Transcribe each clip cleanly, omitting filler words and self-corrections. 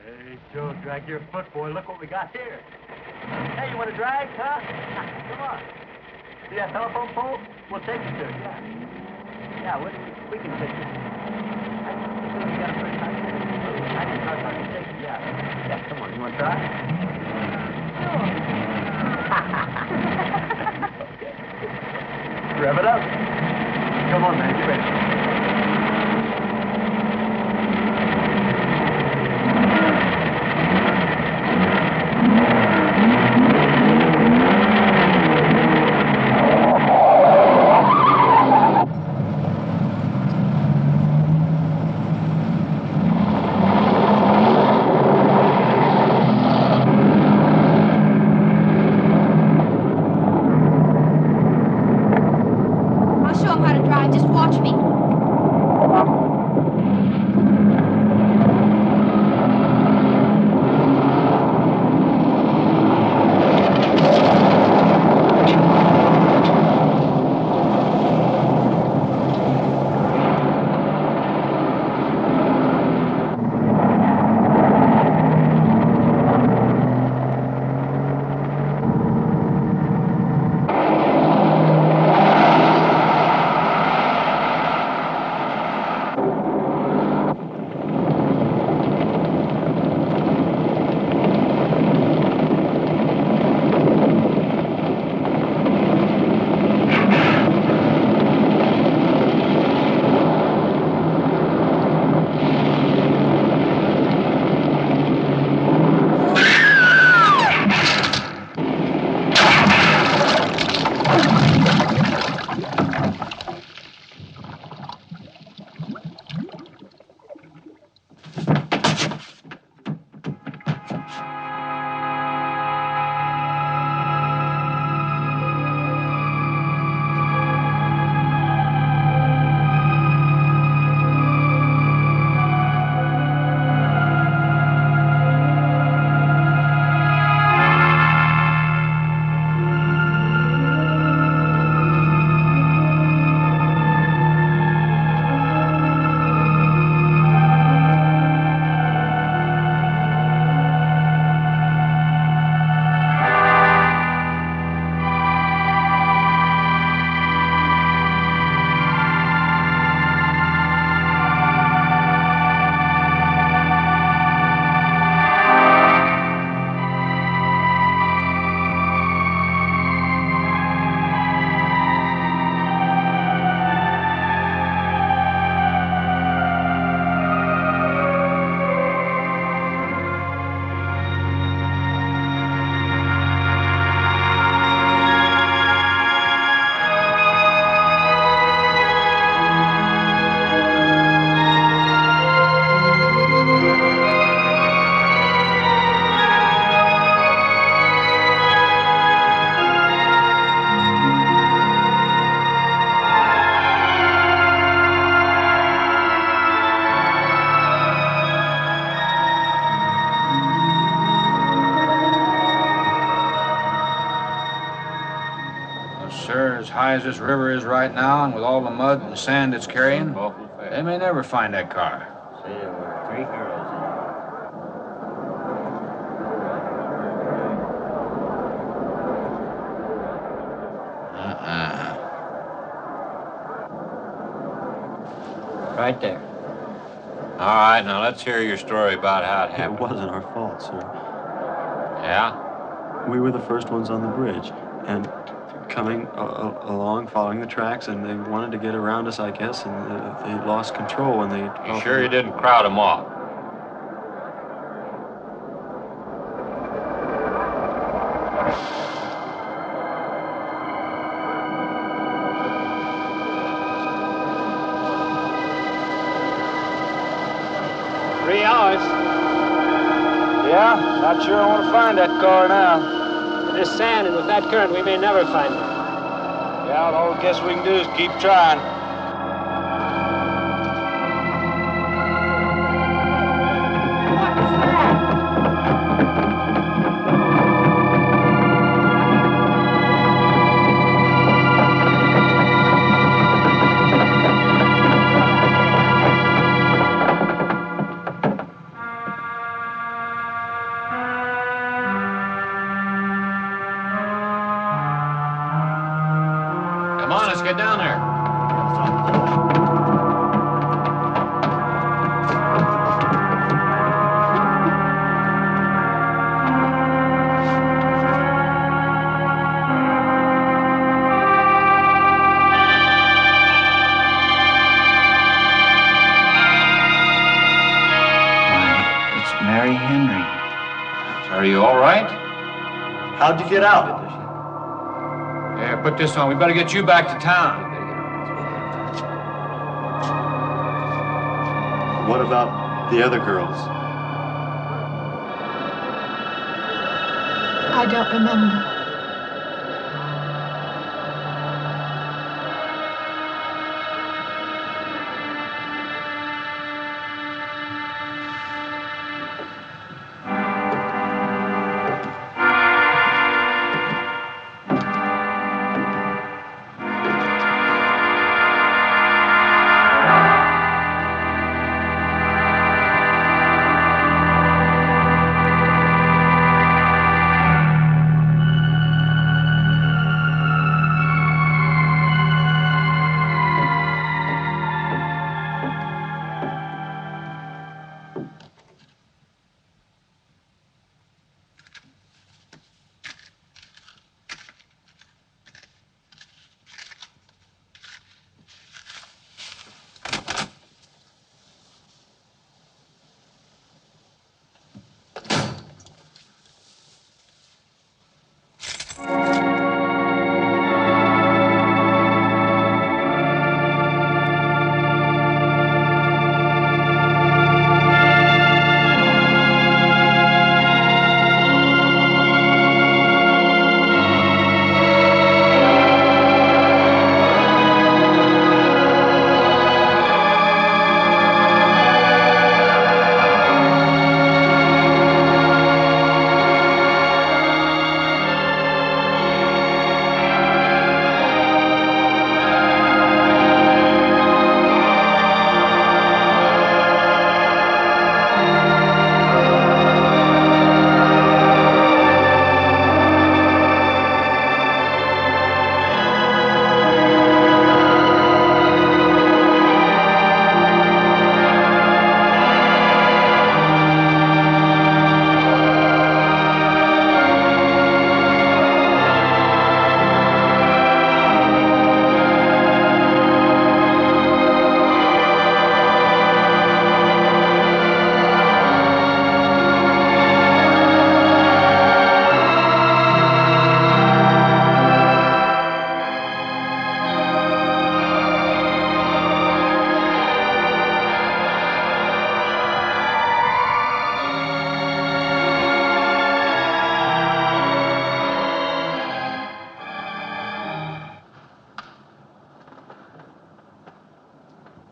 Hey, Joe, drag your foot, boy. Look what we got here. Hey, you want to drag, huh? Come on. See that telephone pole? We'll take you to it, yeah. Yeah, we can take you. I think we got a pretty nice I can trust our take you, yeah. Yeah, come on. You want to try? Sure. Okay. Rev it up. Come on, man. Get ready. As high as this river is right now, and with all the mud and sand it's carrying, they may never find that car. See, there were 3 girls in Right there. All right, now let's hear your story about how it happened. It wasn't our fault, sir. Yeah? We were the first ones on the bridge, and coming along, following the tracks, and they wanted to get around us, I guess, and they lost control when they... You sure you didn't crowd them off? Yeah, not sure I want to find that car now. With this sand and with that current, we may never find it. Yeah, all I guess we can do is keep trying. get down there. Mary Henry. Are you all right? How'd you get out? Yeah, put this on. We better get you back to town. What about the other girls? I don't remember.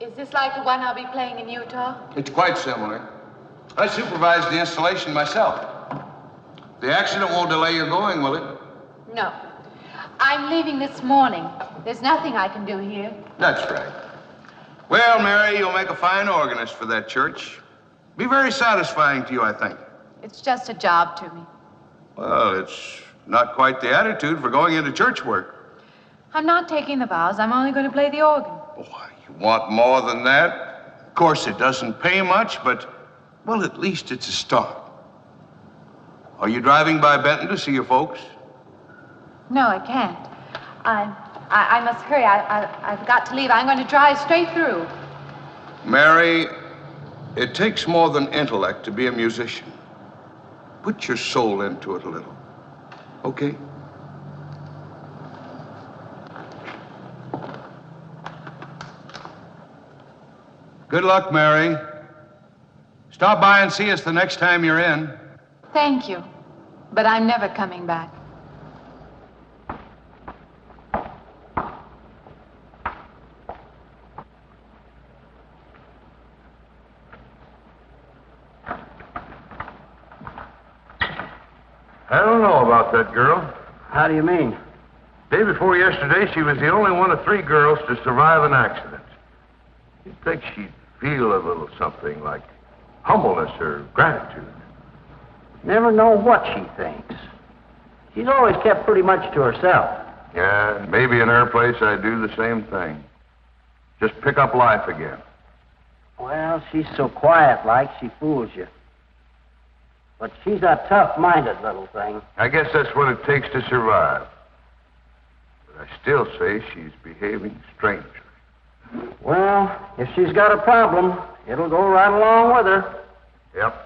Is this like the one I'll be playing in Utah? It's quite similar. I supervised the installation myself. The accident won't delay your going, will it? No. I'm leaving this morning. There's nothing I can do here. That's right. Well, Mary, you'll make a fine organist for that church. Be very satisfying to you, I think. It's just a job to me. Well, it's not quite the attitude for going into church work. I'm not taking the vows. I'm only going to play the organ. Why, you want more than that? Of course, it doesn't pay much, but, well, at least it's a start. Are you driving by Benton to see your folks? No, I can't. I must hurry. I've got to leave. I'm going to drive straight through. Mary, it takes more than intellect to be a musician. Put your soul into it a little, okay? Good luck, Mary. Stop by and see us the next time you're in. Thank you, but I'm never coming back. I don't know about that girl. How do you mean? Day before yesterday, she was the only one of 3 girls to survive an accident. You'd think she'd feel a little something like humbleness or gratitude. Never know what she thinks. She's always kept pretty much to herself. Yeah, maybe in her place I'd do the same thing. Just pick up life again. Well, she's so quiet-like, she fools you. But she's a tough-minded little thing. I guess that's what it takes to survive. But I still say she's behaving strangely. Well, if she's got a problem, it'll go right along with her. Yep.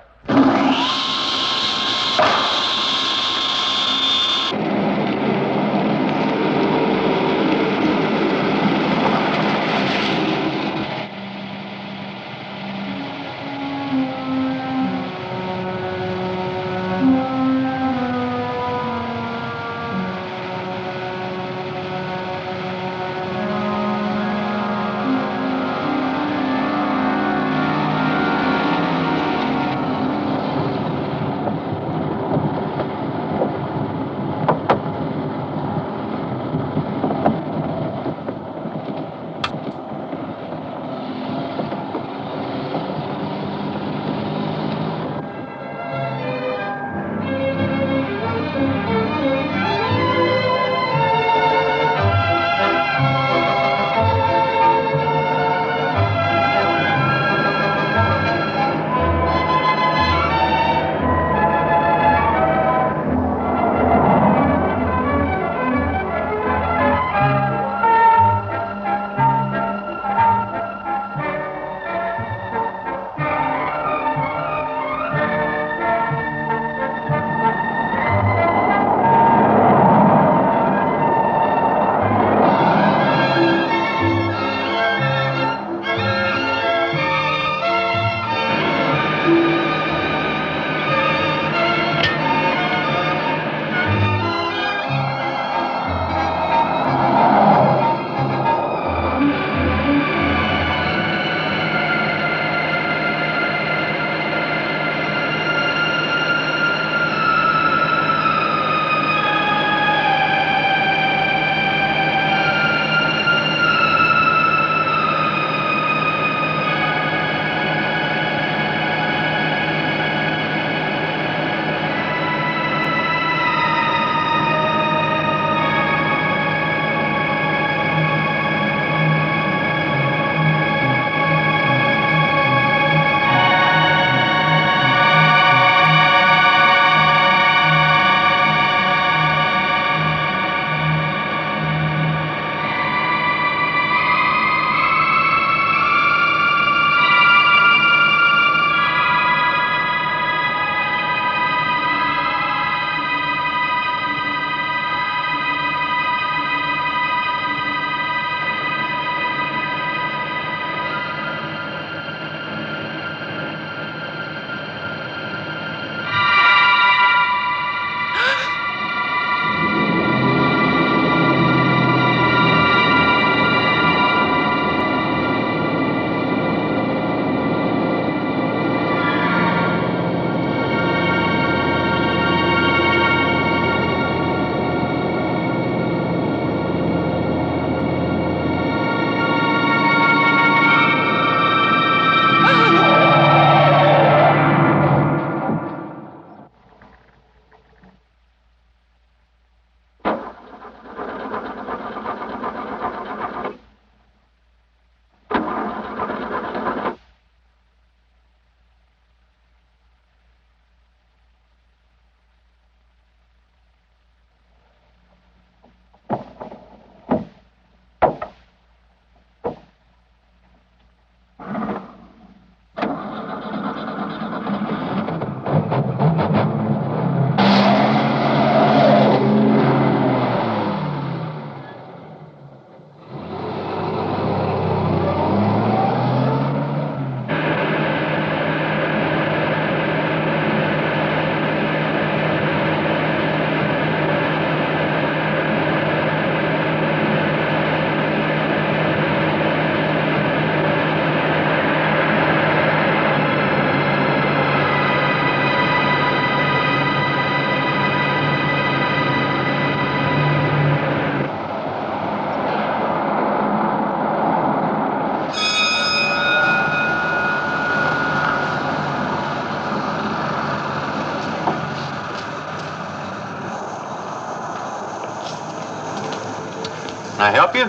Can I help you?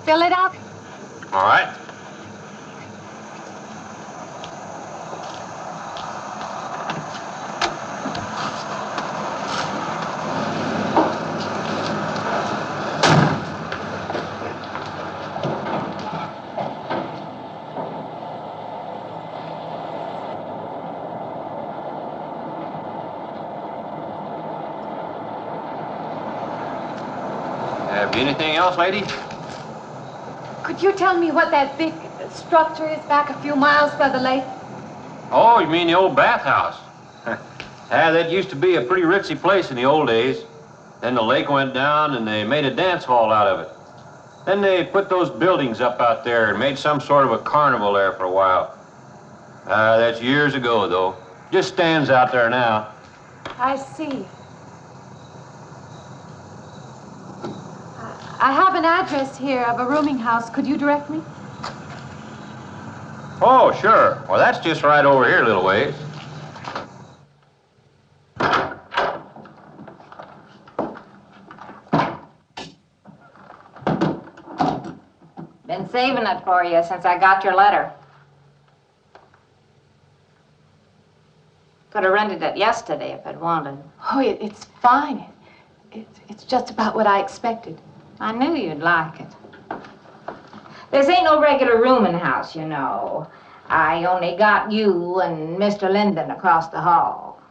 Fill it up. All right. Have you anything else, lady? Could you tell me what that big structure is back a few miles by the lake? Oh, you mean the old bathhouse? That used to be a pretty ritzy place in the old days. Then the lake went down and they made a dance hall out of it. Then they put those buildings up out there and made some sort of a carnival there for a while. That's years ago, though. Just stands out there now. I see. I have an address here of a rooming house. Could you direct me? Oh, sure. Well, that's just right over here a little ways. Been saving it for you since I got your letter. Could have rented it yesterday if I'd wanted. Oh, it's fine. It's just about what I expected. I knew you'd like it. This ain't no regular rooming house, you know. I only got you and Mr. Linden across the hall.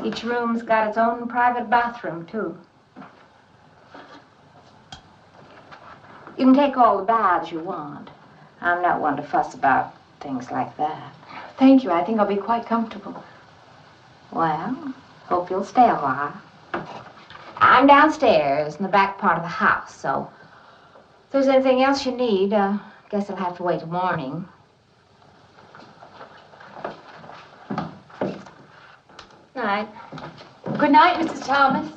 Each room's got its own private bathroom, too. You can take all the baths you want. I'm not one to fuss about things like that. Thank you. I think I'll be quite comfortable. Well, hope you'll stay a while. I'm downstairs in the back part of the house, so if there's anything else you need, guess I'll have to wait till morning. Night. Good night, Mrs. Thomas.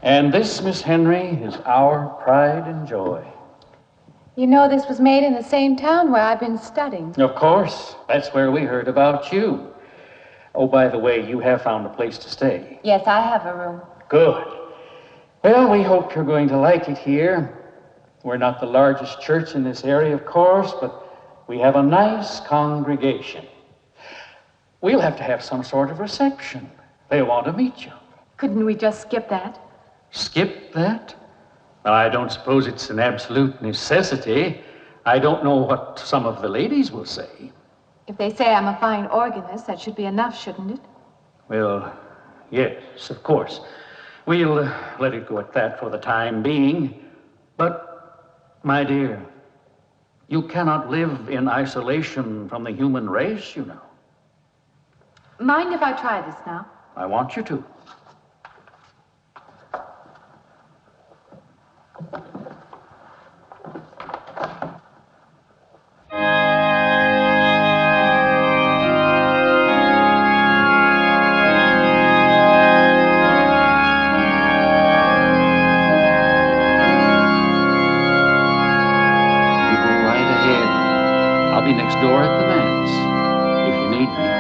And this, Miss Henry, is our pride and joy. You know this was made in the same town where I've been studying. Of course, that's where we heard about you. Oh, by the way, you have found a place to stay. Yes, I have a room. Good. Well, we hope you're going to like it here. We're not the largest church in this area, of course, but we have a nice congregation. We'll have to have some sort of reception. They want to meet you. Couldn't we just skip that? Skip that? Well, I don't suppose it's an absolute necessity. I don't know what some of the ladies will say. If they say I'm a fine organist, that should be enough, shouldn't it? Well, yes, of course. We'll let it go at that for the time being. But, my dear, you cannot live in isolation from the human race, you know. Mind if I try this now? I want you to. Door at the manse, if you need me.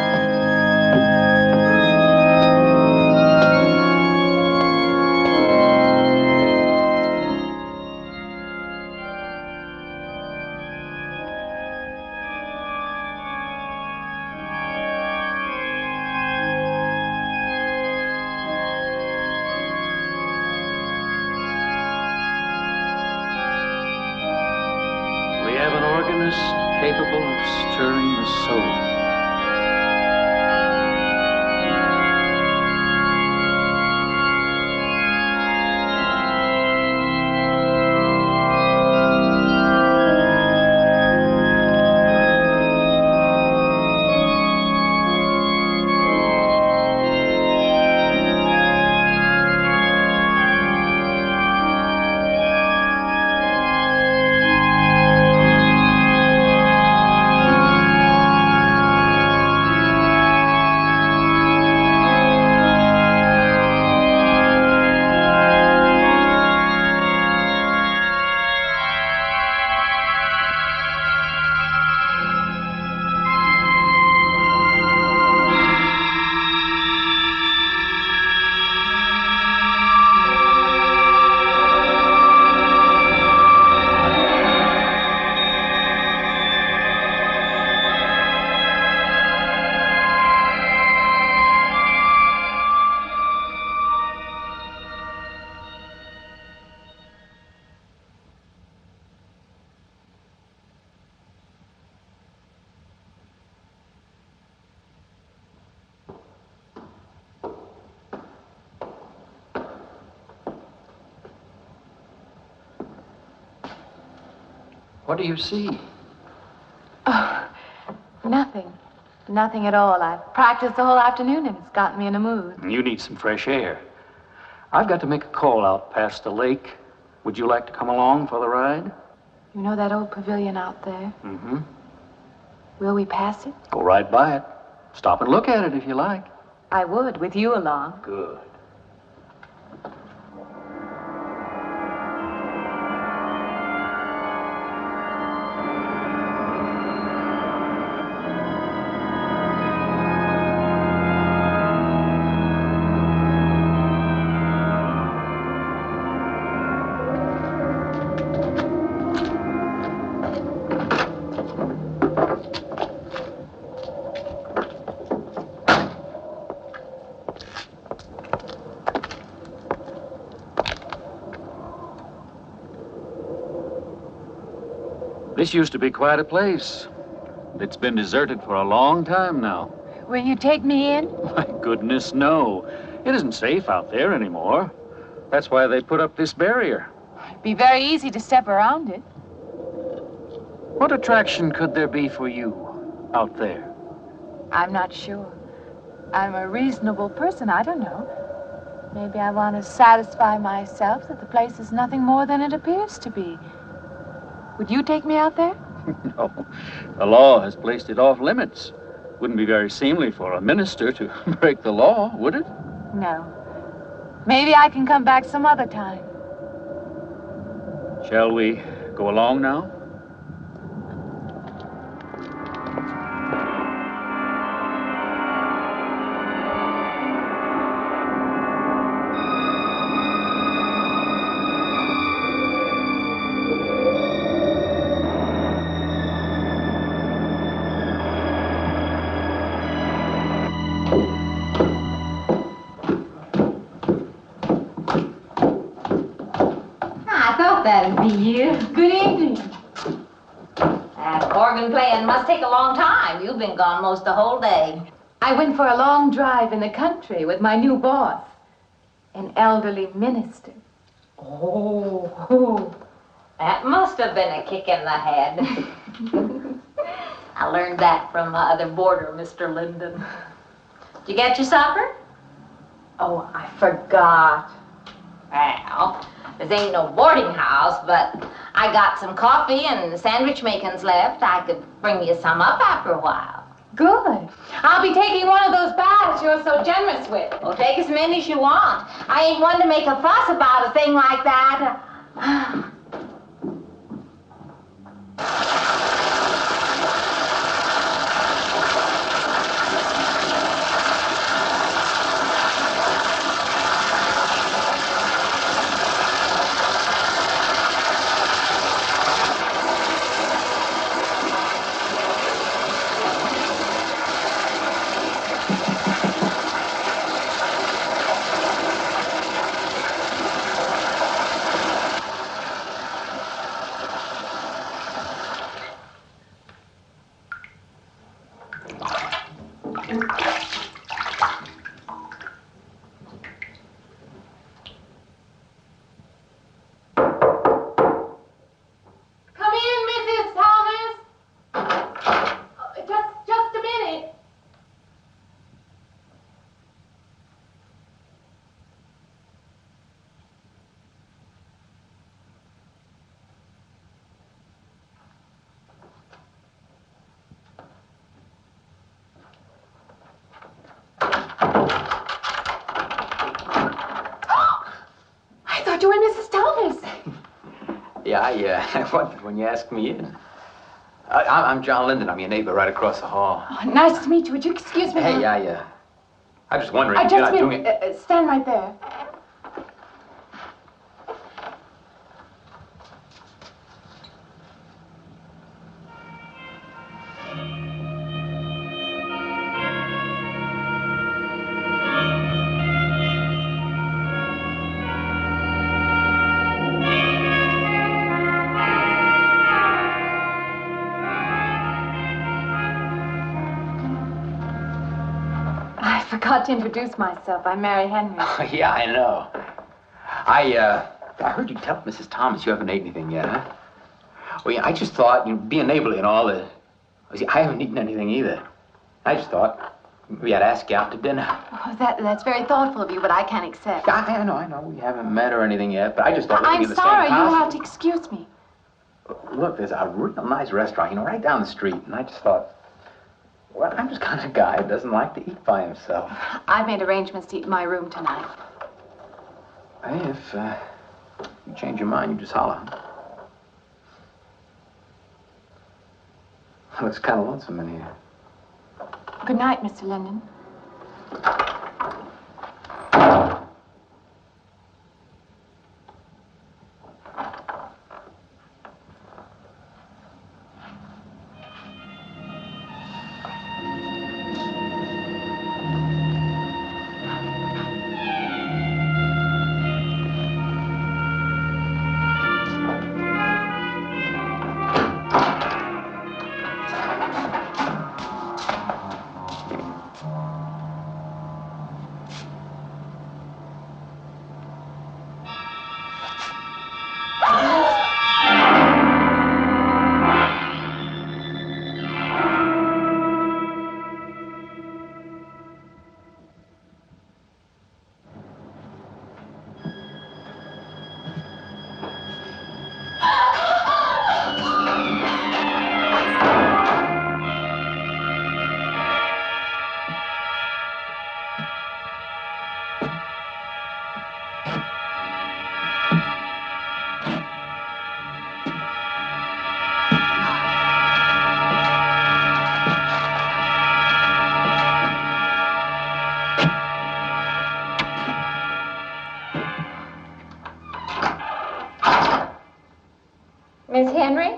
tenderness capable of stirring the soul. What do you see? Oh, nothing. Nothing at all. I've practiced the whole afternoon and it's gotten me in a mood. You need some fresh air. I've got to make a call out past the lake. Would you like to come along for the ride? You know that old pavilion out there? Mm-hmm. Will we pass it? Go right by it. Stop and look at it if you like. I would, with you along. Good. This used to be quite a place. It's been deserted for a long time now. Will you take me in? My goodness, no. It isn't safe out there anymore. That's why they put up this barrier. It'd be very easy to step around it. What attraction could there be for you out there? I'm not sure. I'm a reasonable person. I don't know. Maybe I want to satisfy myself that the place is nothing more than it appears to be. Would you take me out there? No. The law has placed it off limits. Wouldn't be very seemly for a minister to break the law, would it? No. Maybe I can come back some other time. Shall we go along now? That'd be you. Good evening. That organ playing must take a long time. You've been gone most the whole day. I went for a long drive in the country with my new boss, an elderly minister. Oh, that must have been a kick in the head. I learned that from my other boarder, Mr. Linden. Did you get your supper? Oh, I forgot. Well, this ain't no boarding house, but I got some coffee and sandwich makings left. I could bring you some up after a while. Good. I'll be taking one of those baths you're so generous with. Well, take as many as you want. I ain't one to make a fuss about a thing like that. Yeah, I wondered when you asked me in. I'm John Linden. I'm your neighbor right across the hall. Oh, nice to meet you. Would you excuse me? Hey, I'm just wondering if you're not doing it. Stand right there. I forgot to introduce myself. I'm Mary Henry. Oh, yeah, I know. I heard you tell Mrs. Thomas you haven't ate anything yet, huh? Well, yeah, I just thought, being neighborly and all, I haven't eaten anything either. I just thought we had to ask you out to dinner. Oh, that's very thoughtful of you, but I can't accept. Yeah, I know. We haven't met or anything yet, but I just thought I'm in the sorry. same house. You'll have to excuse me. Look, there's a real nice restaurant, right down the street, and I just thought, well, I'm just kind of a guy who doesn't like to eat by himself. I've made arrangements to eat in my room tonight. Hey, if you change your mind, you just holler. Looks kind of lonesome in here. Good night, Mr. Linden. Miss Henry?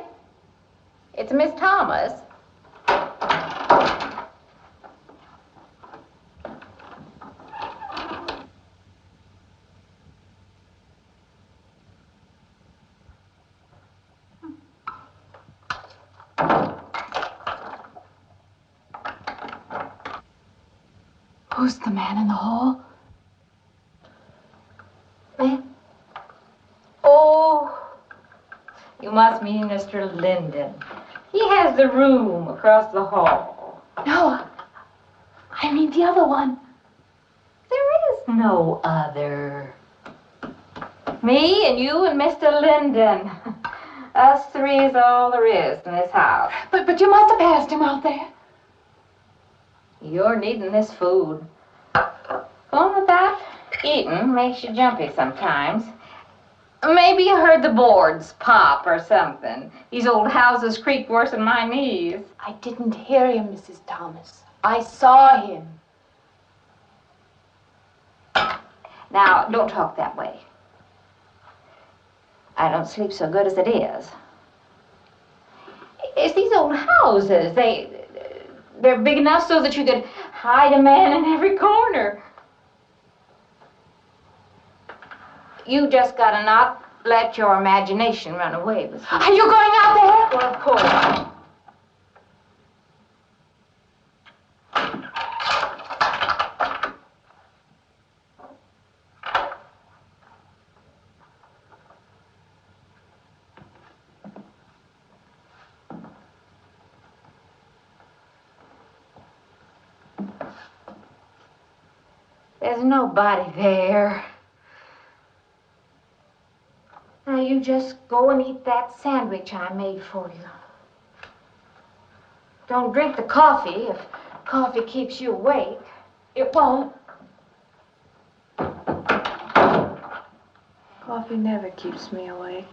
It's Miss Thomas. Who's the man in the hall? Man? Oh, you must mean Mr. Linden. He has the room across the hall. No, I mean the other one. There is no other. Me and you and Mr. Linden. Us three is all there is in this house. But you must have passed him out there. You're needing this food. Going about eating makes you jumpy sometimes. Maybe you heard the boards pop or something. These old houses creak worse than my knees. I didn't hear him, Mrs. Thomas. I saw him. Now, don't talk that way. I don't sleep so good as it is. It's these old houses. They're big enough so that you could hide a man in every corner. You just gotta not let your imagination run away with you. Are you going out there? Well, of course. There's nobody there. Now you just go and eat that sandwich I made for you. Don't drink the coffee if coffee keeps you awake. It won't. Coffee never keeps me awake.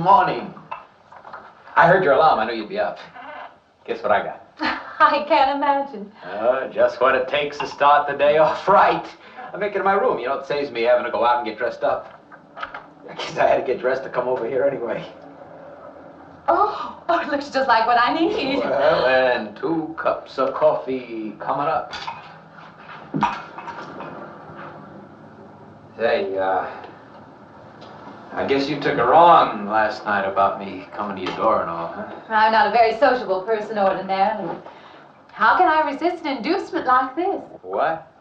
morning. I heard your alarm. I knew you'd be up. Guess what I got? I can't imagine. Just what it takes to start the day off right. I make it in my room. You know, it saves me having to go out and get dressed up. I guess I had to get dressed to come over here anyway. Oh, it looks just like what I need. Well, and 2 cups of coffee coming up. Say, I guess you took her on last night about me coming to your door and all, huh? I'm not a very sociable person ordinarily. How can I resist an inducement like this? What?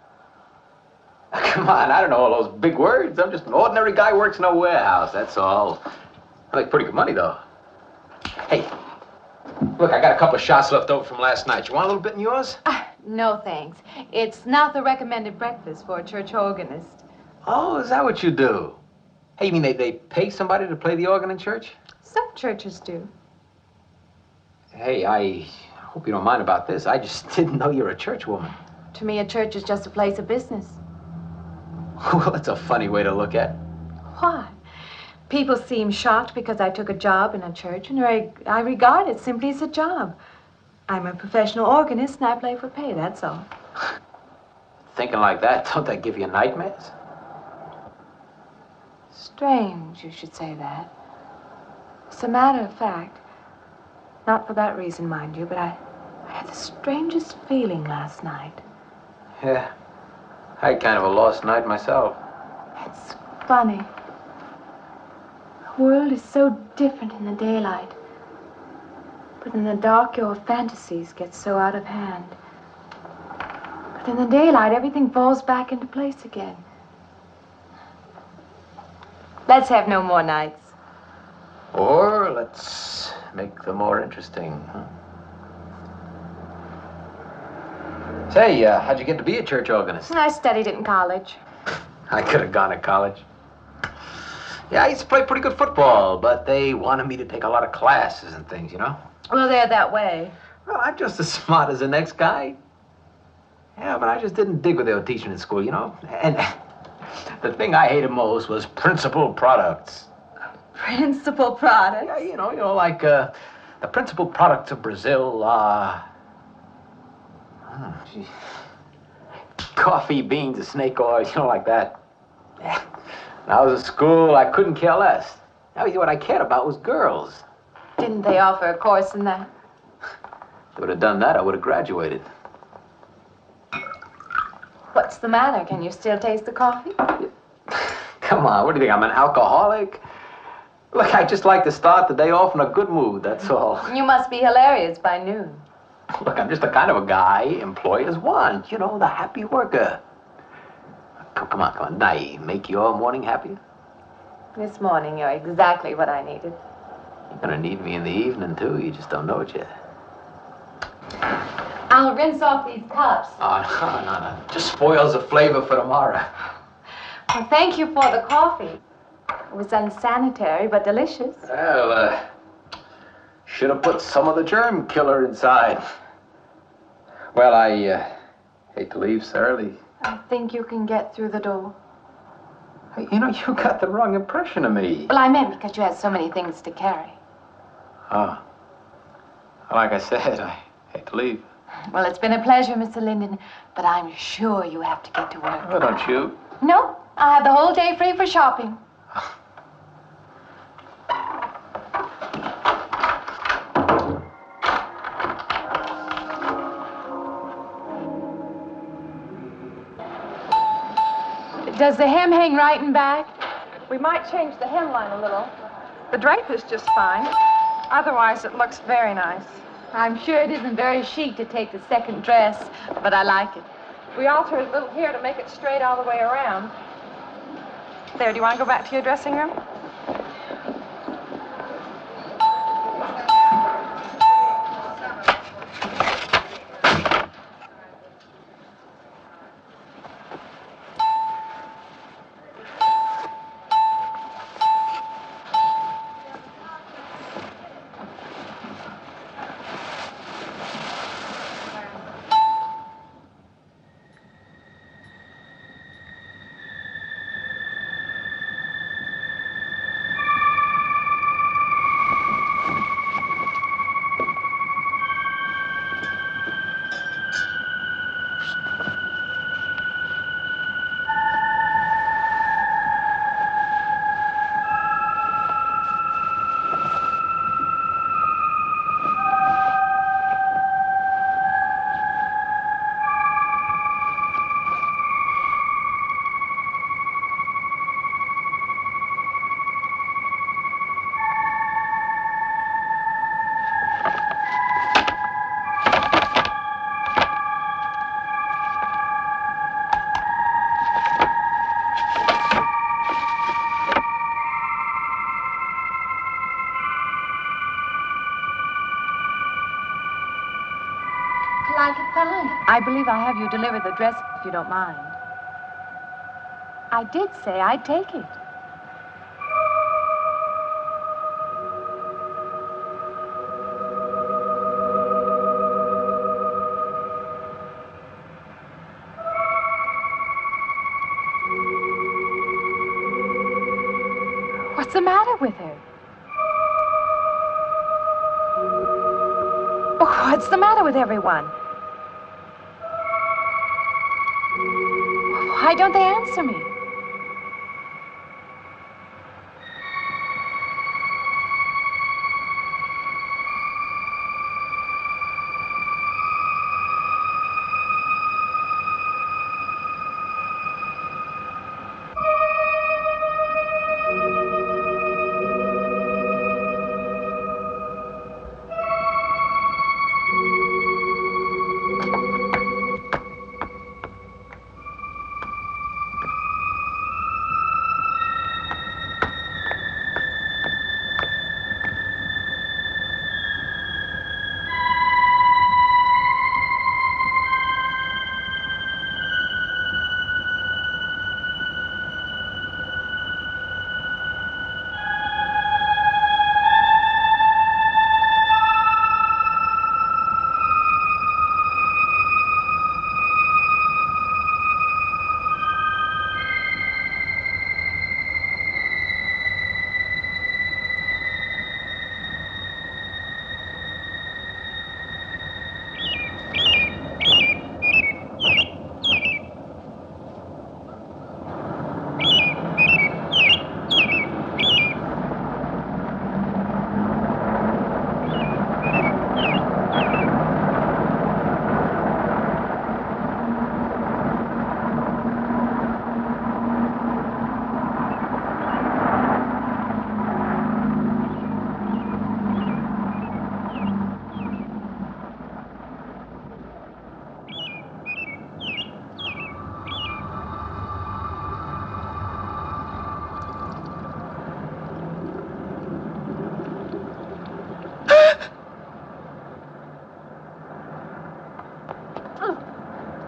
Come on, I don't know all those big words. I'm just an ordinary guy who works in a warehouse, that's all. I make pretty good money, though. Hey, look, I got a couple of shots left over from last night. You want a little bit in yours? No, thanks. It's not the recommended breakfast for a church organist. Oh, is that what you do? Hey, you mean they pay somebody to play the organ in church? Some churches do. Hey, I hope you don't mind about this. I just didn't know you're a church woman. To me, a church is just a place of business. Well, that's a funny way to look at it. Why? People seem shocked because I took a job in a church, and I regard it simply as a job. I'm a professional organist, and I play for pay, that's all. Thinking like that, don't that give you nightmares? Strange you should say that. As a matter of fact, not for that reason, mind you, but I had the strangest feeling last night. Yeah, I had kind of a lost night myself. It's funny. The world is so different in the daylight. But in the dark, your fantasies get so out of hand. But in the daylight, everything falls back into place again. Let's have no more nights. Or let's make them more interesting, huh? Say, how'd you get to be a church organist? I studied it in college. I could have gone to college. Yeah, I used to play pretty good football, but they wanted me to take a lot of classes and things, you know? Well, they're that way. Well, I'm just as smart as the next guy. Yeah, but I just didn't dig what they were teaching in school, you know? And the thing I hated most was principal products. Principal products? Yeah, you know, like the principal products of Brazil are... coffee, beans, snake oil, you know, like that. Yeah. When I was at school, I couldn't care less. Now, what I cared about was girls. Didn't they offer a course in that? If they would have done that, I would have graduated. What's the matter? Can you still taste the coffee? Come on, what do you think? I'm an alcoholic? Look, I just like to start the day off in a good mood, that's all. You must be hilarious by noon. Look, I'm just the kind of a guy employers want. You know, the happy worker. Come on. Now, make your morning happier. This morning, you're exactly what I needed. You're gonna need me in the evening, too. You just don't know it yet. I'll rinse off these cups. Oh, no. Just spoils the flavor for tomorrow. Well, thank you for the coffee. It was unsanitary, but delicious. Well, should have put some of the germ killer inside. Well, I hate to leave so early. I think you can get through the door. Hey, you know, you got the wrong impression of me. Well, I meant because you had so many things to carry. Oh. Like I said, I hate to leave. Well, it's been a pleasure, Mr. Linden, but I'm sure you have to get to work. Oh, don't you? No, I have the whole day free for shopping. Does the hem hang right and back? We might change the hemline a little. The drape is just fine. Otherwise, it looks very nice. I'm sure it isn't very chic to take the second dress, but I like it. We alter it a little here to make it straight all the way around. There, do you want to go back to your dressing room? believe I have you deliver the dress if you don't mind. I did say I'd take it. What's the matter with her? Oh, what's the matter with everyone? Why don't they answer me?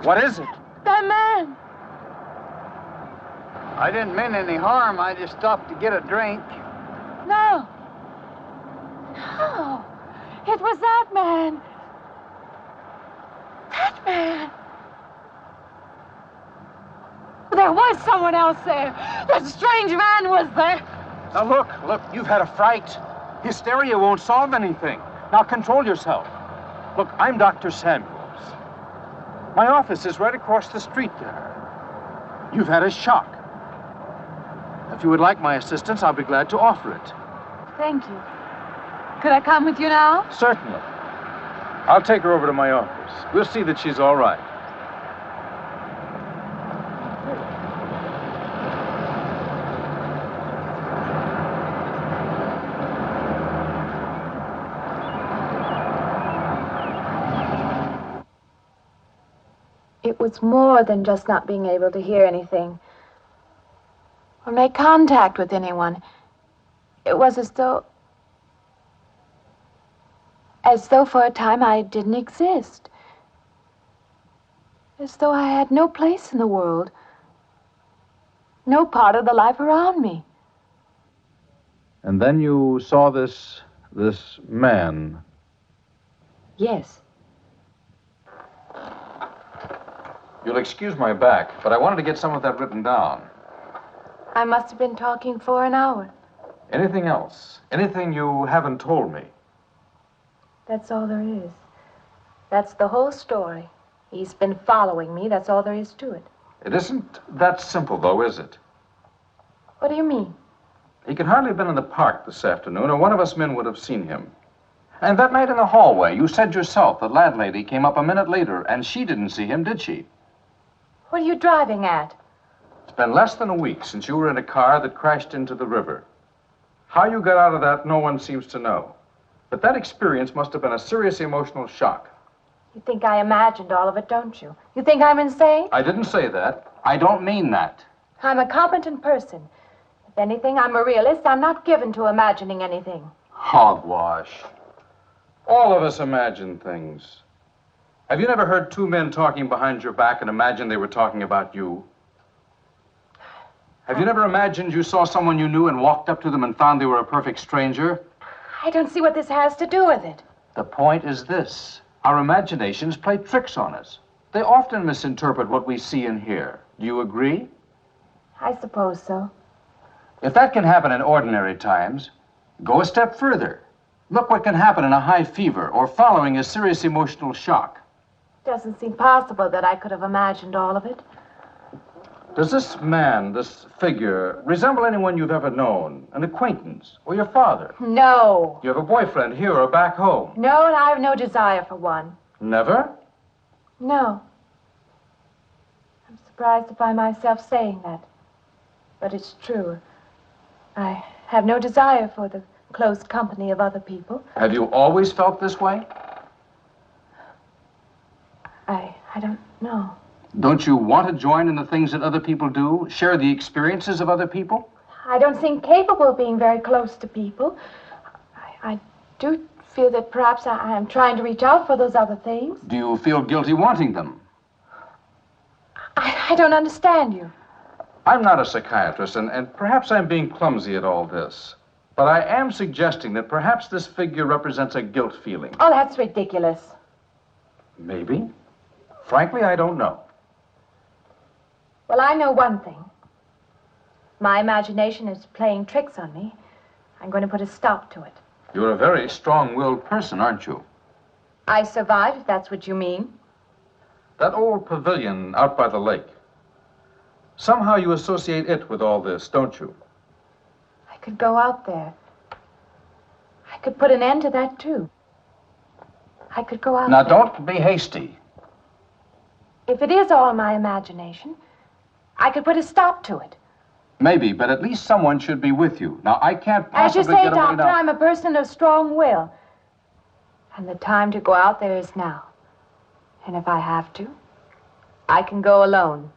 What is it? That man! I didn't mean any harm. I just stopped to get a drink. No. No. It was that man. That man. There was someone else there. That strange man was there. Now, look, you've had a fright. Hysteria won't solve anything. Now, control yourself. Look, I'm Dr. Samuels. My office is right across the street there. You've had a shock. If you would like my assistance, I'll be glad to offer it. Thank you. Could I come with you now? Certainly. I'll take her over to my office. We'll see that she's all right. It was more than just not being able to hear anything or make contact with anyone. It was as though for a time I didn't exist. As though I had no place in the world, no part of the life around me. And then you saw this man. Yes. You'll excuse my back, but I wanted to get some of that written down. I must have been talking for an hour. Anything else? Anything you haven't told me? That's all there is. That's the whole story. He's been following me. That's all there is to it. It isn't that simple, though, is it? What do you mean? He could hardly have been in the park this afternoon, or one of us men would have seen him. And that night in the hallway, you said yourself the landlady came up a minute later, and she didn't see him, did she? What are you driving at? It's been less than a week since you were in a car that crashed into the river. How you got out of that, no one seems to know. But that experience must have been a serious emotional shock. You think I imagined all of it, don't you? You think I'm insane? I didn't say that. I don't mean that. I'm a competent person. If anything, I'm a realist. I'm not given to imagining anything. Hogwash. All of us imagine things. Have you never heard two men talking behind your back and imagined they were talking about you? Have you never imagined you saw someone you knew and walked up to them and found they were a perfect stranger? I don't see what this has to do with it. The point is this. Our imaginations play tricks on us. They often misinterpret what we see and hear. Do you agree? I suppose so. If that can happen in ordinary times, go a step further. Look what can happen in a high fever or following a serious emotional shock. Doesn't seem possible that I could have imagined all of it. Does this man, this figure, resemble anyone you've ever known? An acquaintance? Or your father? No. You have a boyfriend here or back home? No, and I have no desire for one. Never? No. I'm surprised to find myself saying that. But it's true. I have no desire for the close company of other people. Have you always felt this way? I don't know. Don't you want to join in the things that other people do? Share the experiences of other people? I don't seem capable of being very close to people. I do feel that perhaps I am trying to reach out for those other things. Do you feel guilty wanting them? I don't understand you. I'm not a psychiatrist, and perhaps I'm being clumsy at all this. But I am suggesting that perhaps this figure represents a guilt feeling. Oh, that's ridiculous. Maybe. Frankly, I don't know. Well, I know one thing. My imagination is playing tricks on me. I'm going to put a stop to it. You're a very strong-willed person, aren't you? I survive, if that's what you mean. That old pavilion out by the lake. Somehow you associate it with all this, don't you? I could go out there. I could put an end to that, too. I could go out Now, there. don't be hasty. If it is all my imagination, I could put a stop to it. Maybe, but at least someone should be with you. Now, I can't As you possibly say, get away Doctor, now. I'm a person of strong will. And the time to go out there is now. And if I have to, I can go alone.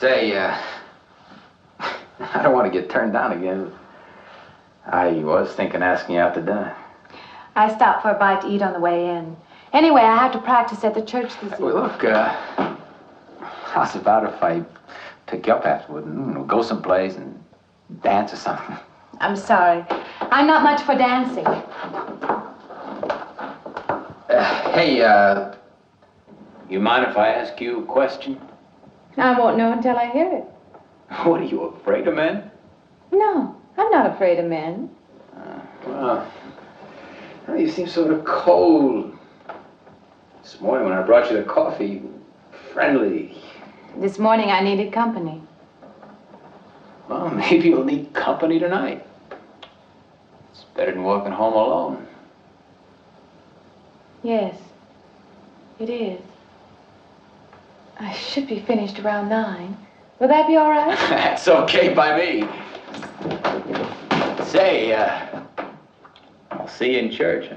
Say, I don't want to get turned down again. I was thinking asking you out to dinner. I stopped for a bite to eat on the way in. Anyway, I have to practice at the church this evening. Well, look, how's about if I pick you up afterward and go someplace and dance or something? I'm sorry. I'm not much for dancing. Hey, you mind if I ask you a question? I won't know until I hear it. What, are you afraid of men? No, I'm not afraid of men. Well, you seem sort of cold. This morning when I brought you the coffee, friendly. This morning I needed company. Well, maybe you'll need company tonight. It's better than walking home alone. Yes, it is. I should be finished around 9. Will that be all right? That's okay by me. Say, I'll see you in church, huh?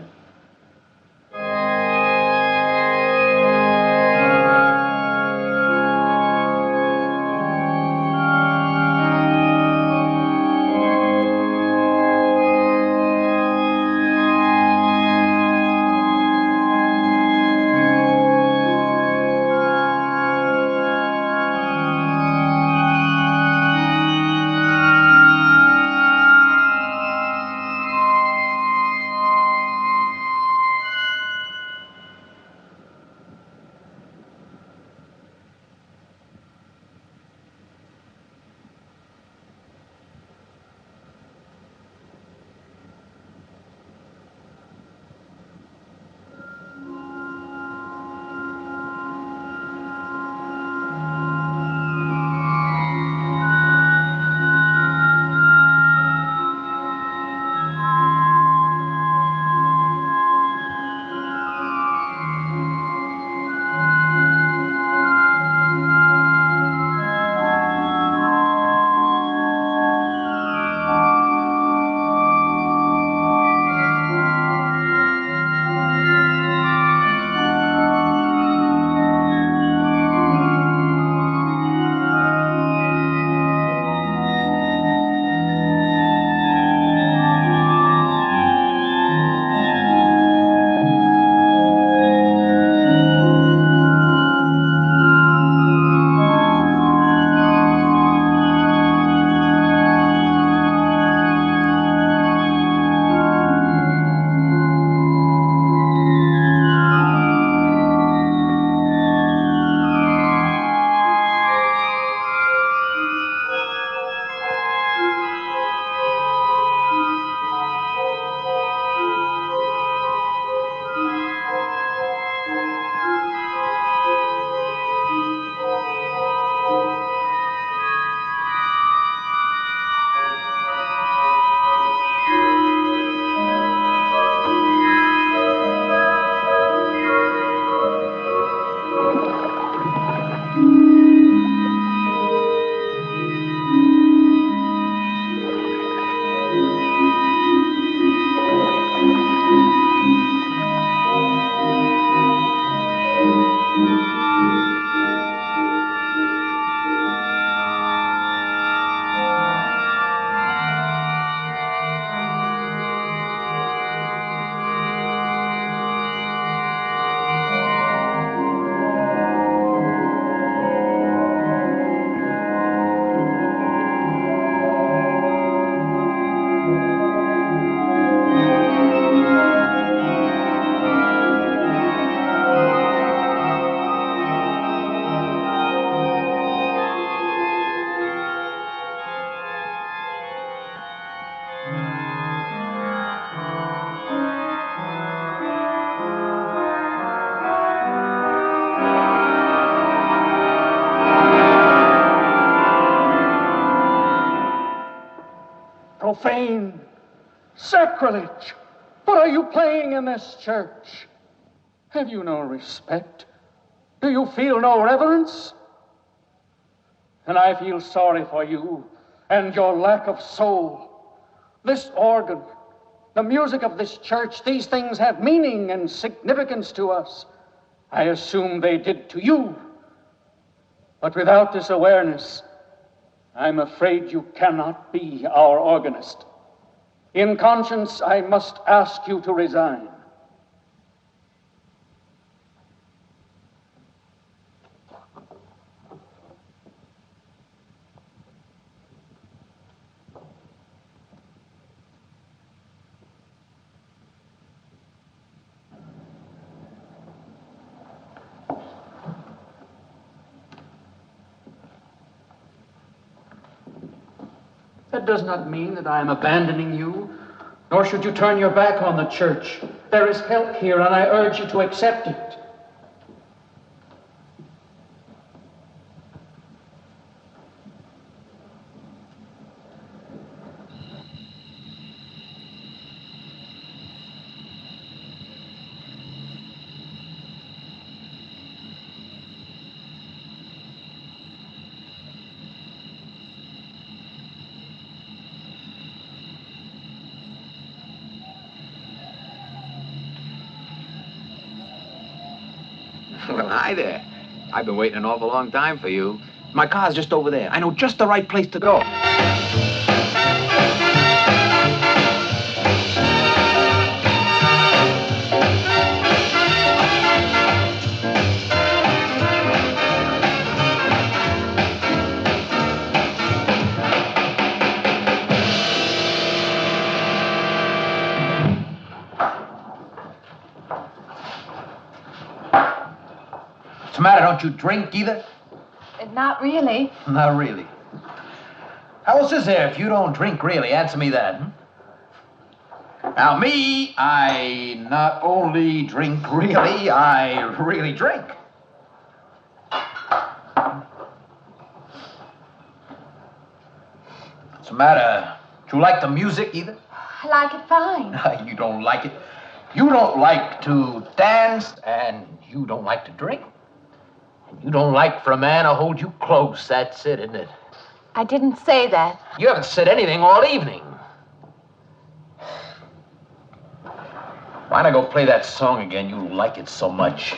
Profane, sacrilege. What are you playing in this church? Have you no respect? Do you feel no reverence? And I feel sorry for you and your lack of soul. This organ, the music of this church, these things have meaning and significance to us. I assume they did to you. But without this awareness, I'm afraid you cannot be our organist. In conscience, I must ask you to resign. That does not mean that I am abandoning you, nor should you turn your back on the church. There is help here, and I urge you to accept it. Well, hi there. I've been waiting an awful long time for you. My car's just over there. I know just the right place to go. What's the matter? Don't you drink either? Not really. Not really. How else is there if you don't drink really? Answer me that. Now, me, I not only drink really, I really drink. What's the matter? Do you like the music either? I like it fine. You don't like it. You don't like to dance, and you don't like to drink. You don't like for a man to hold you close. That's it, isn't it? I didn't say that. You haven't said anything all evening. Why not go play that song again? You like it so much.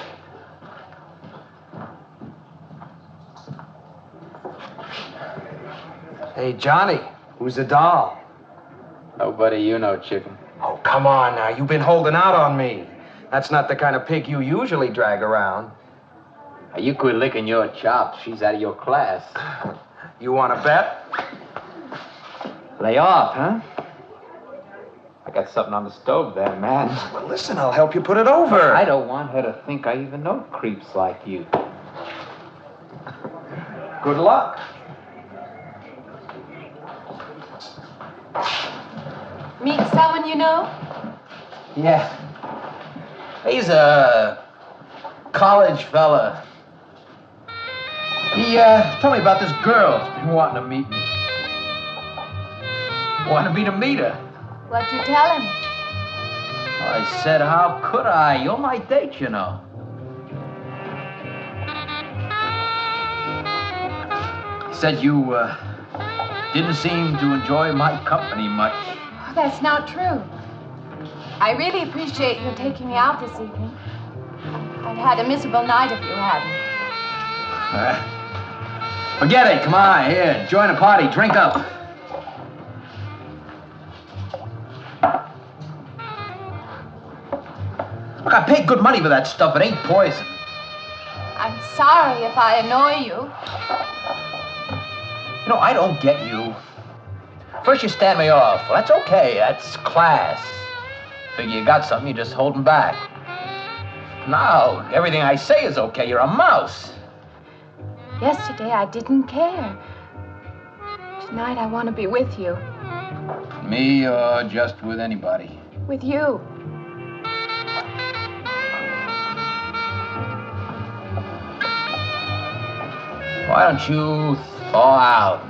Hey, Johnny, who's the doll? Nobody you know, chicken. Oh, come on now. You've been holding out on me. That's not the kind of pig you usually drag around. You quit licking your chops. She's out of your class. You want to bet? Lay off, huh? I got something on the stove there, man. Well, listen, I'll help you put it over. I don't want her to think I even know creeps like you. Good luck. Meet someone you know? Yeah. He's a college fella. He told me about this girl who's been wanting to meet me. Wanted me to meet her. What'd you tell him? I said, how could I? You're my date, you know. He said you didn't seem to enjoy my company much. Oh, that's not true. I really appreciate your taking me out this evening. I'd had a miserable night if you hadn't. Forget it. Come on, here. Join the party. Drink up. Look, I paid good money for that stuff. It ain't poison. I'm sorry if I annoy you. You know, I don't get you. First you stand me off. Well, that's okay. That's class. Figure you got something, you're just holding back. Now, everything I say is okay. You're a mouse. Yesterday, I didn't care. Tonight, I want to be with you. Me or just with anybody? With you. Why don't you thaw out,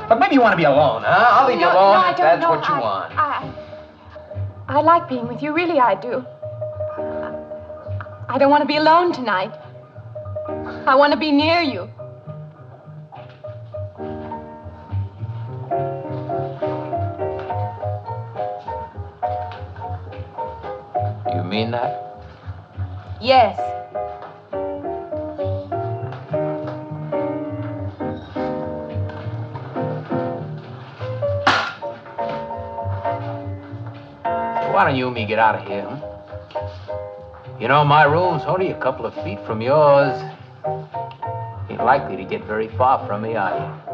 But maybe you want to be alone, huh? I'll leave you alone if that's what you want. I like being with you, really I do. I don't want to be alone tonight. I want to be near you. You mean that? Yes. why don't you and me get out of here, huh? You know, my room's only a couple of feet from yours. Ain't likely to get very far from me, are you?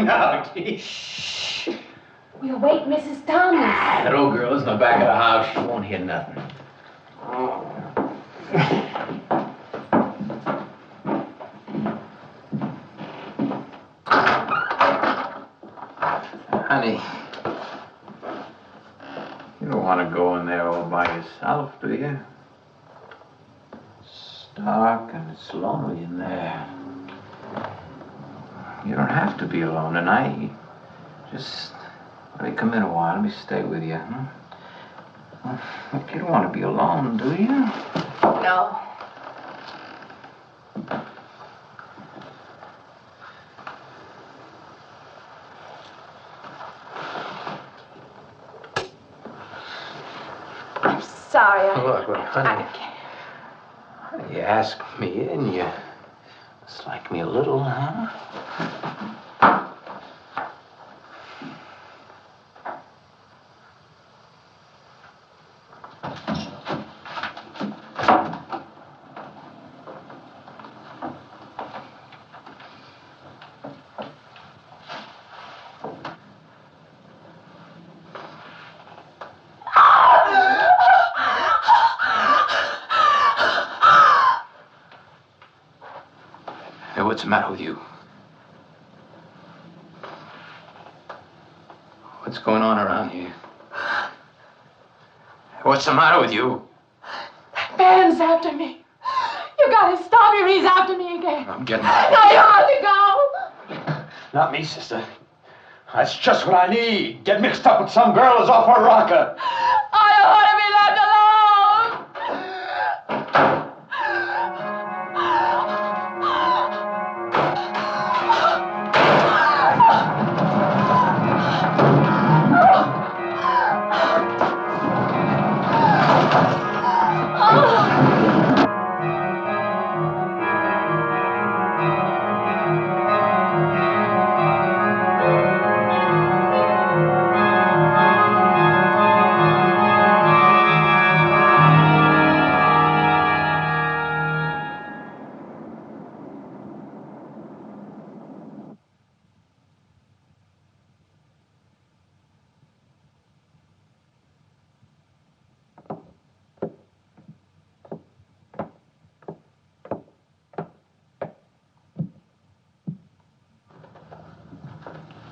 No, shh. We'll wait, Mrs. Thomas. That old girl's in the back of the house. She won't hear nothing. Honey, you don't want to go in there all by yourself, do you? It's dark and it's lonely in there. You don't have to be alone tonight. Just let me come in a while. Let me stay with you, huh? Look, you don't want to be alone, do you? No. I'm sorry. Look, honey. You asked me in, you dislike me a little, huh? What's the matter with you? What's going on around here? What's the matter with you? That man's after me. You gotta stop him. He's after me again. I'm getting out. No, you have to go. Not me, sister. That's just what I need. Get mixed up with some girl who's off her rocker. I don't want to be left alone.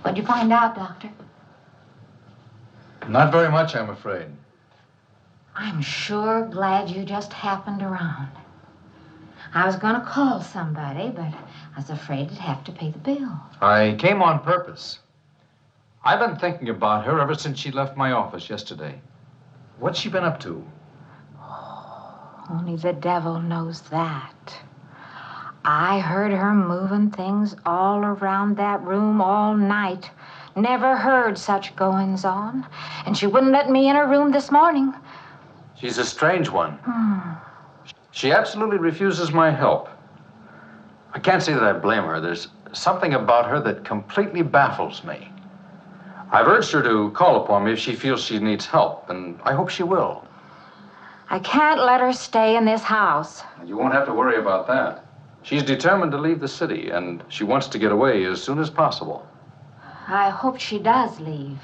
What'd you find out, Doctor? Not very much, I'm afraid. I'm sure glad you just happened around. I was going to call somebody, but I was afraid I'd have to pay the bill. I came on purpose. I've been thinking about her ever since she left my office yesterday. What's she been up to? Only the devil knows that. I heard her moving things all around that room all night. Never heard such goings on. And she wouldn't let me in her room this morning. She's a strange one. She absolutely refuses my help. I can't say that I blame her. There's something about her that completely baffles me. I've urged her to call upon me if she feels she needs help, and I hope she will. I can't let her stay in this house. You won't have to worry about that. She's determined to leave the city, and she wants to get away as soon as possible. I hope she does leave.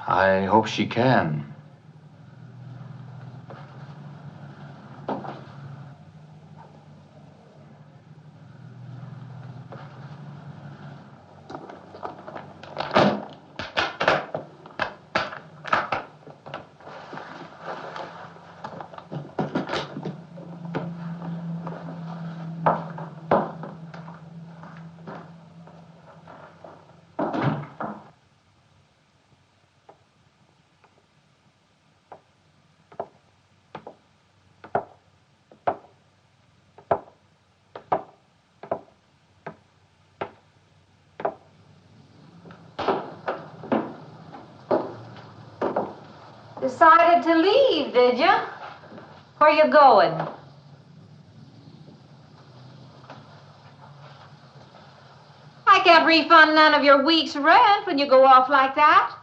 I hope she can. Decided to leave, did you? Where you going? I can't refund none of your week's rent when you go off like that.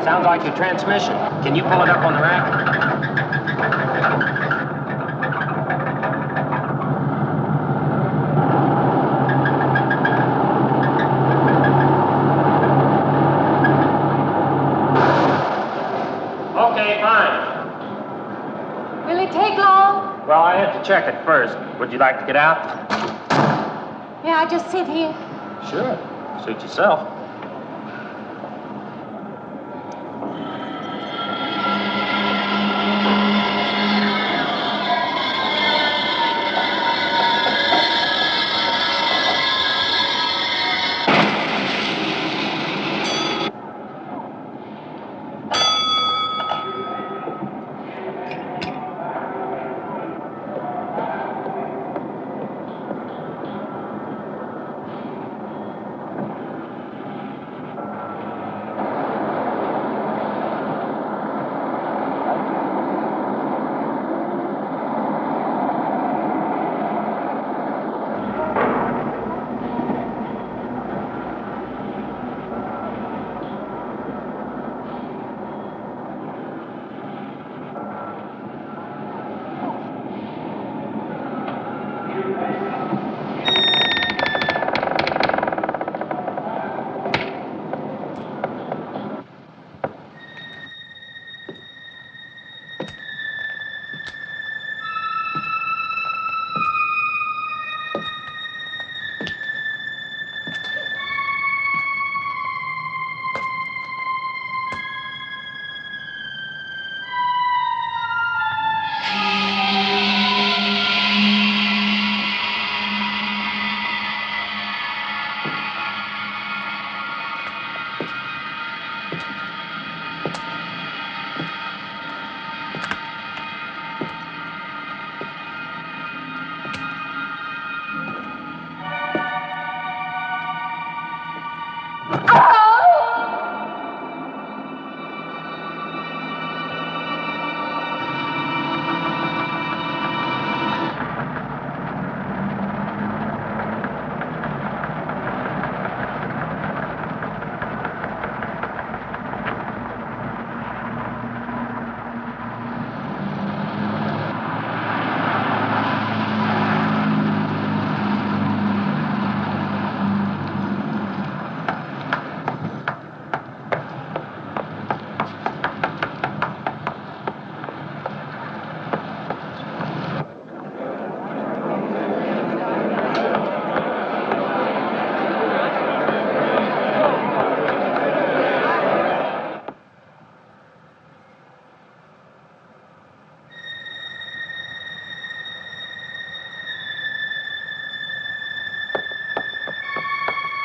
Sounds like your transmission. Can you pull it up on the rack? Okay, fine. Will it take long? Well, I have to check it first. Would you like to get out? May I just sit here? Sure. Suit yourself.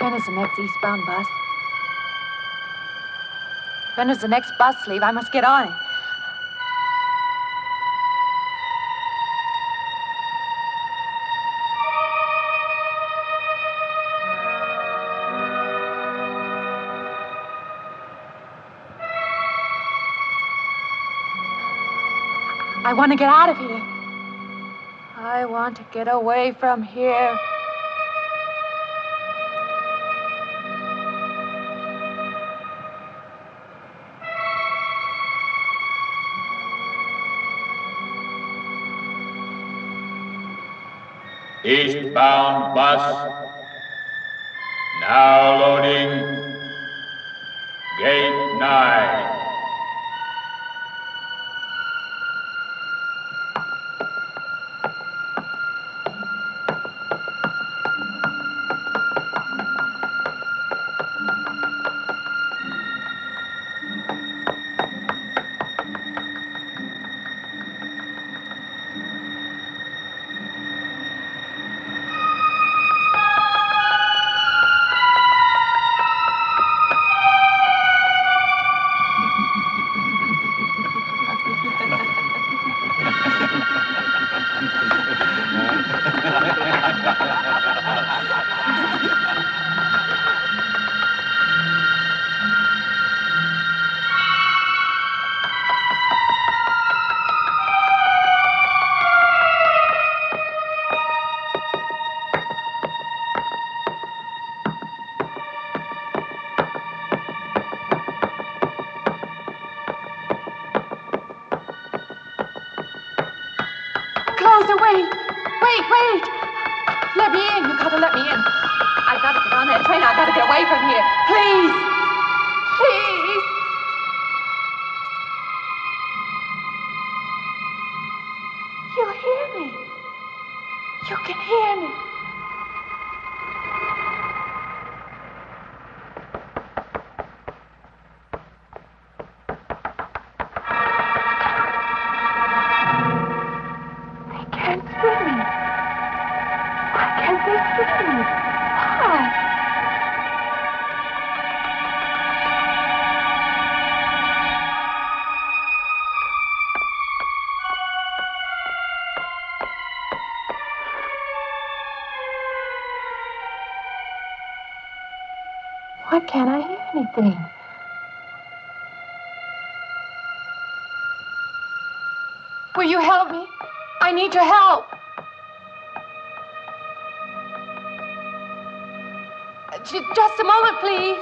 When is the next eastbound bus? When does the next bus leave? I must get on it. I want to get out of here. I want to get away from here. Eastbound bus. Now loading. Gate 9. Closer, wait. Wait. Let me in. You gotta let me in. I gotta get on that train. I gotta get away from here. Please. Please. You hear me. You can hear me. Why can't I hear anything? Will you help me? I need your help. Just a moment, please.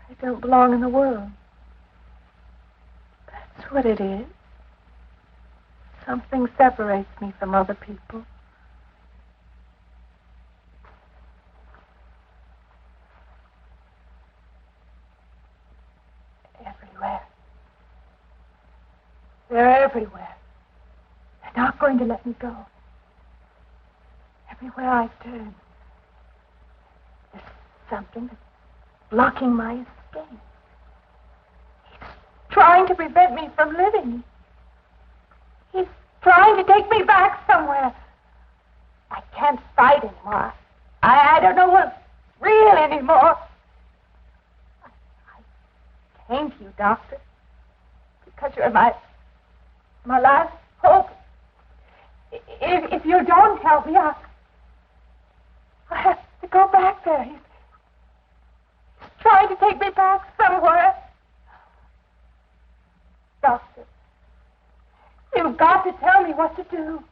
I don't belong in the world. That's what it is. Something separates me from other people. Everywhere. They're everywhere. They're not going to let me go. Everywhere I turn, there's something that's blocking my escape. He's trying to prevent me from living. He's trying to take me back somewhere. I can't fight anymore. I don't know what's real anymore. I came to you, Doctor, because you're my last hope. If you don't help me, I have to go back there. He's trying to take me back somewhere. Doctor, you've got to tell me what to do.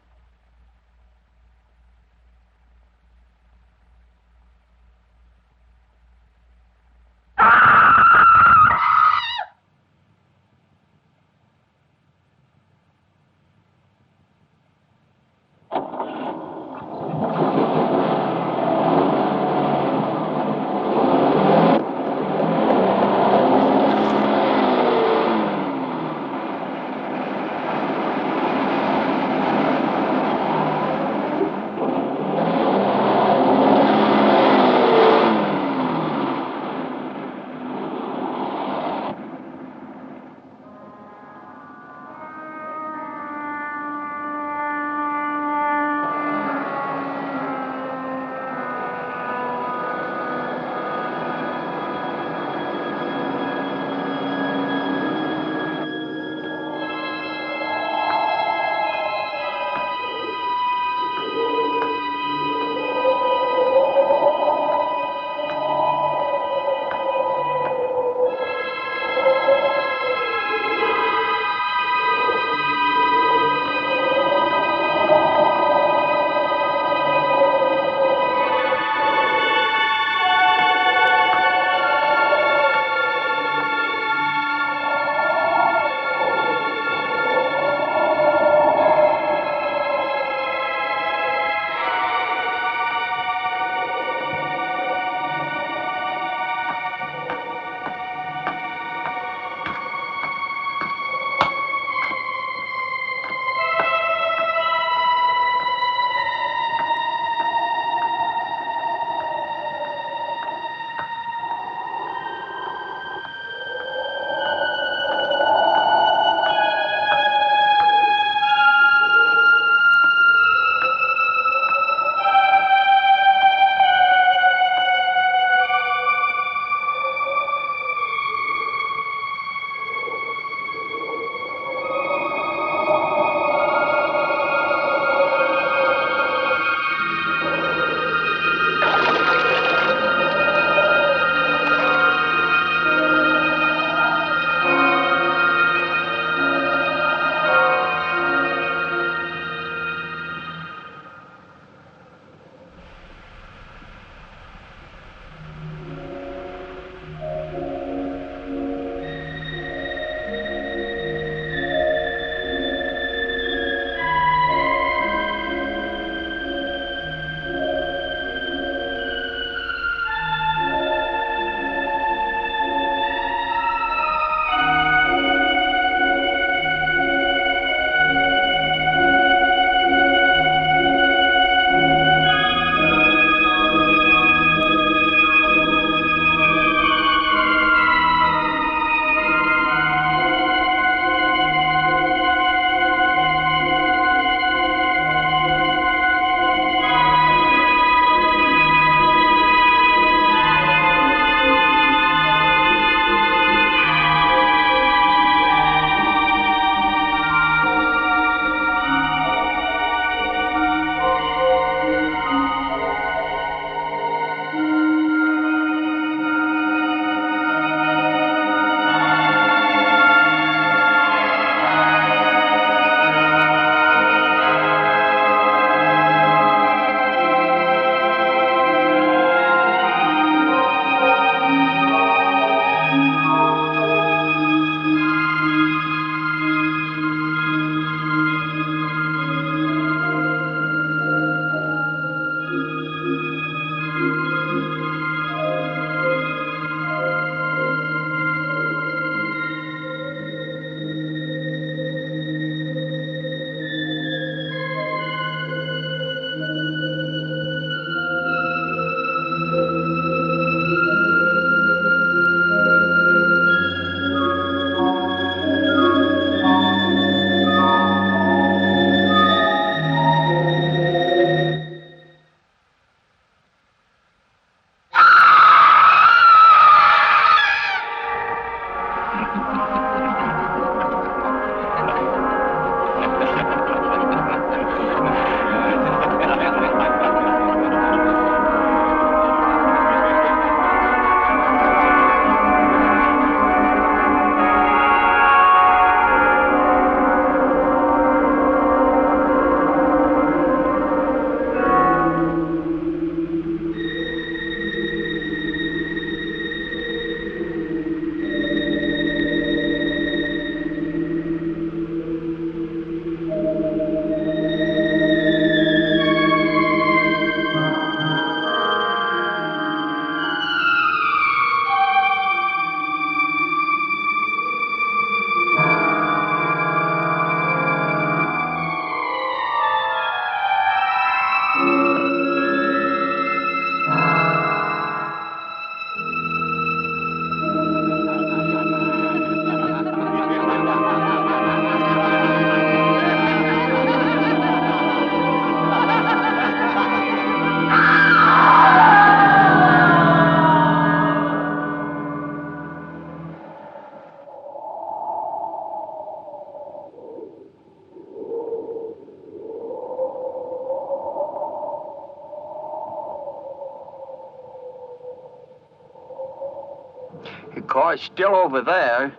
car's still over there.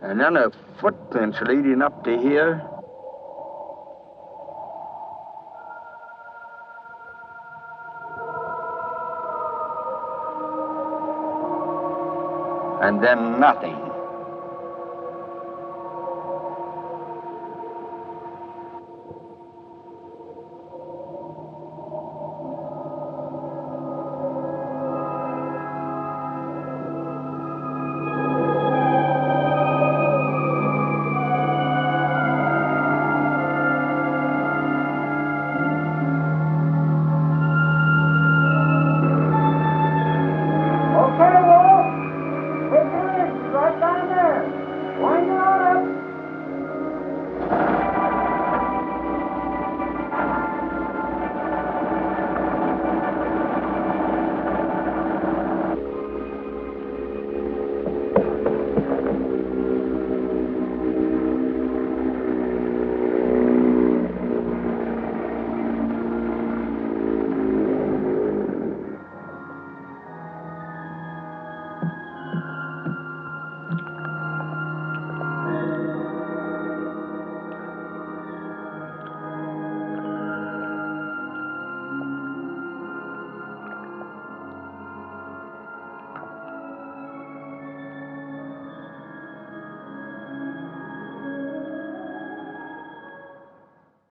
And then the footprints leading up to here. And then nothing.